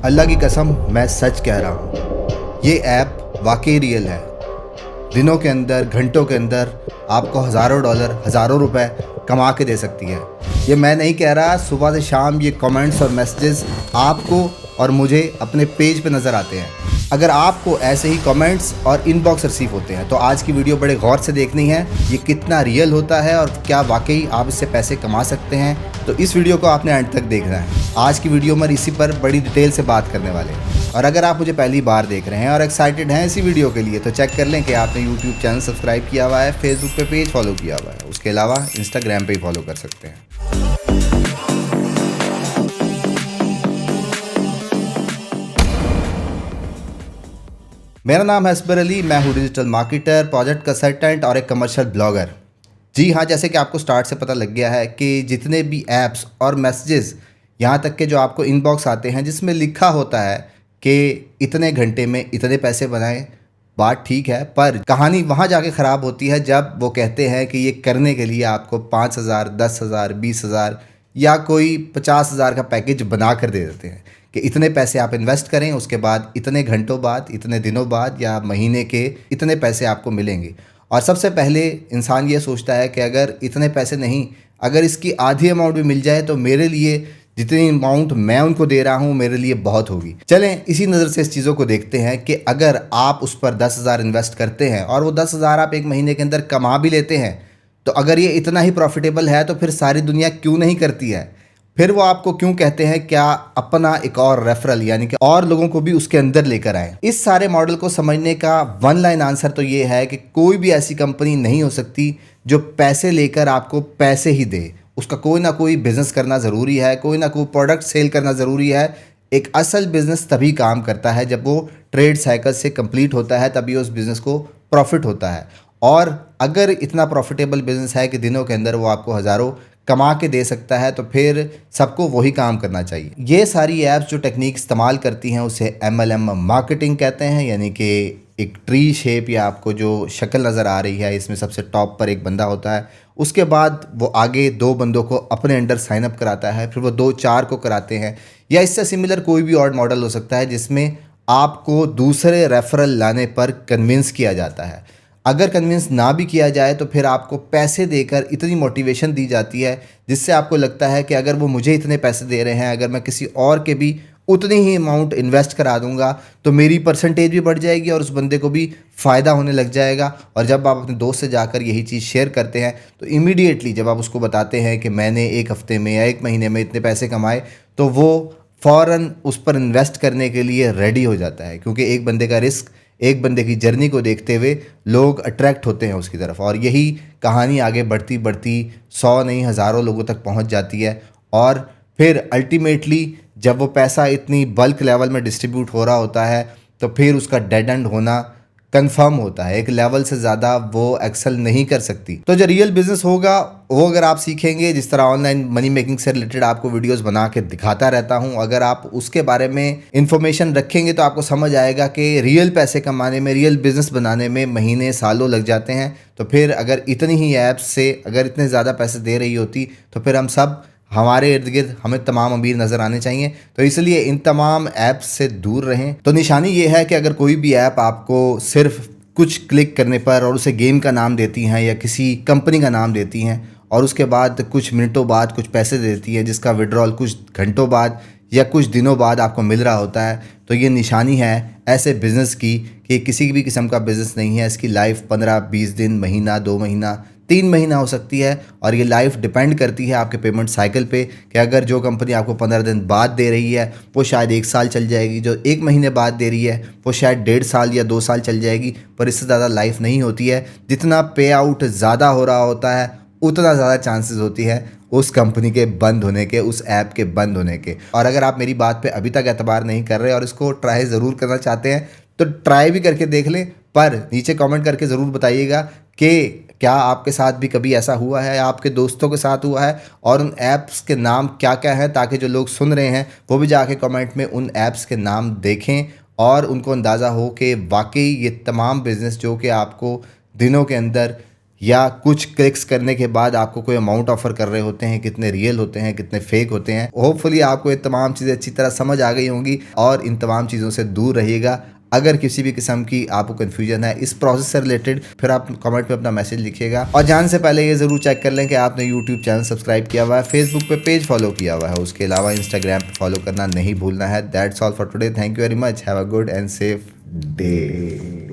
अल्लाह की कसम मैं सच कह रहा हूँ, ये ऐप वाकई रियल है। दिनों के अंदर, घंटों के अंदर आपको हज़ारों डॉलर, हज़ारों रुपए कमा के दे सकती है। ये मैं नहीं कह रहा, सुबह से शाम ये कमेंट्स और मैसेजेस आपको और मुझे अपने पेज पे नज़र आते हैं। अगर आपको ऐसे ही कमेंट्स और इनबॉक्स रिसीव होते हैं तो आज की वीडियो बड़े गौर से देखनी है। ये कितना रियल होता है और क्या वाकई आप इससे पैसे कमा सकते हैं, तो इस वीडियो को आपने अंत तक देखना है। आज की वीडियो में इसी पर बड़ी डिटेल से बात करने वाले हैं। और अगर आप मुझे पहली बार देख रहे हैं और एक्साइटेड हैं इसी वीडियो के लिए, तो चेक कर लें कि आपने यूट्यूब चैनल सब्सक्राइब किया हुआ है, फेसबुक पे पेज फॉलो किया हुआ है, उसके अलावा इंस्टाग्राम पे ही फॉलो कर सकते हैं। मेरा नाम है असबर अली, मैं हूँ डिजिटल मार्केटर, प्रोजेक्ट कंसल्टेंट और एक कमर्शियल ब्लॉगर। जी हाँ, जैसे कि आपको स्टार्ट से पता लग गया है कि जितने भी ऐप्स और मैसेजेस, यहाँ तक के जो आपको इनबॉक्स आते हैं जिसमें लिखा होता है कि इतने घंटे में इतने पैसे बनाएं, बात ठीक है, पर कहानी वहाँ जाके ख़राब होती है जब वो कहते हैं कि ये करने के लिए आपको 5,000, 10,000, 20,000 या कोई 50,000 का पैकेज बना कर दे देते हैं कि इतने पैसे आप इन्वेस्ट करें, उसके बाद इतने घंटों बाद, इतने दिनों बाद या महीने के इतने पैसे आपको मिलेंगे। और सबसे पहले इंसान ये सोचता है कि अगर इतने पैसे नहीं, अगर इसकी आधी अमाउंट भी मिल जाए तो मेरे लिए जितनी अमाउंट मैं उनको दे रहा हूँ मेरे लिए बहुत होगी। चलें इसी नज़र से इस चीज़ों को देखते हैं कि अगर आप उस पर 10,000 इन्वेस्ट करते हैं और वो 10,000 आप एक महीने के अंदर कमा भी लेते हैं, तो अगर ये इतना ही प्रॉफिटेबल है तो फिर सारी दुनिया क्यों नहीं करती है? फिर वो आपको क्यों कहते हैं क्या अपना एक और रेफरल, यानी कि और लोगों को भी उसके अंदर लेकर आए? इस सारे मॉडल को समझने का वन लाइन आंसर तो ये है कि कोई भी ऐसी कंपनी नहीं हो सकती जो पैसे लेकर आपको पैसे ही दे। उसका कोई ना कोई बिजनेस करना ज़रूरी है, कोई ना कोई प्रोडक्ट सेल करना ज़रूरी है। एक असल बिजनेस तभी काम करता है जब वो ट्रेड साइकिल से कंप्लीट होता है, तभी उस बिज़नेस को प्रॉफिट होता है। और अगर इतना प्रॉफिटेबल बिजनेस है कि दिनों के अंदर वो आपको हज़ारों कमा के दे सकता है, तो फिर सबको वही काम करना चाहिए। ये सारी ऐप्स जो टेक्निक इस्तेमाल करती हैं उसे MLM मार्केटिंग कहते हैं, यानी कि एक ट्री शेप या आपको जो शक्ल नज़र आ रही है, इसमें सबसे टॉप पर एक बंदा होता है, उसके बाद वो आगे 2 बंदों को अपने अंडर साइन अप कराता है, फिर वो 2-4 को कराते हैं, या इससे सिमिलर कोई भी और मॉडल हो सकता है जिसमें आपको दूसरे रेफरल लाने पर कन्विंस किया जाता है। अगर कन्विंस ना भी किया जाए तो फिर आपको पैसे देकर इतनी मोटिवेशन दी जाती है जिससे आपको लगता है कि अगर वो मुझे इतने पैसे दे रहे हैं, अगर मैं किसी और के भी उतनी ही अमाउंट इन्वेस्ट करा दूंगा तो मेरी परसेंटेज भी बढ़ जाएगी और उस बंदे को भी फ़ायदा होने लग जाएगा। और जब आप अपने दोस्त से जाकर यही चीज़ शेयर करते हैं तो इमीडिएटली जब आप उसको बताते हैं कि मैंने एक हफ्ते में या एक महीने में इतने पैसे कमाए, तो वो फ़ौरन उस पर इन्वेस्ट करने के लिए रेडी हो जाता है, क्योंकि एक बंदे का रिस्क, एक बंदे की जर्नी को देखते हुए लोग अट्रैक्ट होते हैं उसकी तरफ। और यही कहानी आगे बढ़ती बढ़ती 100 नहीं हज़ारों लोगों तक पहुंच जाती है। और फिर अल्टीमेटली जब वो पैसा इतनी बल्क लेवल में डिस्ट्रीब्यूट हो रहा होता है तो फिर उसका डेड एंड होना कंफर्म होता है। एक लेवल से ज़्यादा वो एक्सेल नहीं कर सकती। तो जो रियल बिजनेस होगा वो अगर आप सीखेंगे, जिस तरह ऑनलाइन मनी मेकिंग से रिलेटेड आपको वीडियोस बना के दिखाता रहता हूं, अगर आप उसके बारे में इंफॉर्मेशन रखेंगे तो आपको समझ आएगा कि रियल पैसे कमाने में, रियल बिजनेस बनाने में महीने सालों लग जाते हैं। तो फिर अगर इतनी ही ऐप्स से अगर इतने ज़्यादा पैसे दे रही होती तो फिर हम सब, हमारे इर्द गिर्द हमें तमाम अमीर नज़र आने चाहिए। तो इसलिए इन तमाम ऐप्स से दूर रहें। तो निशानी ये है कि अगर कोई भी ऐप आपको सिर्फ कुछ क्लिक करने पर और उसे गेम का नाम देती हैं या किसी कंपनी का नाम देती हैं और उसके बाद कुछ मिनटों बाद कुछ पैसे देती है जिसका विड्रॉल कुछ घंटों बाद या कुछ दिनों बाद आपको मिल रहा होता है, तो ये निशानी है ऐसे बिज़नेस की कि किसी भी किस्म का बिज़नेस नहीं है। इसकी लाइफ 15-20 दिन, महीना, 2 महीना, 3 महीना हो सकती है। और ये लाइफ डिपेंड करती है आपके पेमेंट साइकिल पे कि अगर जो कंपनी आपको 15 दिन बाद दे रही है वो शायद 1 साल चल जाएगी, जो 1 महीने बाद दे रही है वो शायद 1.5 साल या 2 साल चल जाएगी, पर इससे ज़्यादा लाइफ नहीं होती है। जितना पे आउट ज़्यादा हो रहा होता है उतना ज़्यादा चांसेस होती है उस कंपनी के बंद होने के, उस ऐप के बंद होने के। और अगर आप मेरी बात पे अभी तक एतबार नहीं कर रहे और इसको ट्राई ज़रूर करना चाहते हैं तो ट्राई भी करके देख लें, पर नीचे कमेंट करके ज़रूर बताइएगा कि क्या आपके साथ भी कभी ऐसा हुआ है, आपके दोस्तों के साथ हुआ है, और उन ऐप्स के नाम क्या क्या हैं, ताकि जो लोग सुन रहे हैं वो भी जाके कमेंट में उन ऐप्स के नाम देखें और उनको अंदाज़ा हो कि वाकई ये तमाम बिज़नेस जो कि आपको दिनों के अंदर या कुछ क्लिक्स करने के बाद आपको कोई अमाउंट ऑफर कर रहे होते हैं, कितने रियल होते हैं, कितने फेक होते हैं। होपफुली आपको ये तमाम चीज़ें अच्छी तरह समझ आ गई होंगी और इन तमाम चीज़ों से दूर रहिएगा। अगर किसी भी किस्म की आपको कन्फ्यूजन है इस प्रोसेस से रिलेटेड, फिर आप कमेंट में अपना मैसेज लिखिएगा। और जाने से पहले ये ज़रूर चेक कर लें कि आपने यूट्यूब चैनल सब्सक्राइब किया हुआ है, फेसबुक पे पेज फॉलो किया हुआ है, उसके अलावा इंस्टाग्राम पे फॉलो करना नहीं भूलना है। That's all for today. Thank you very much. Have a good and safe day.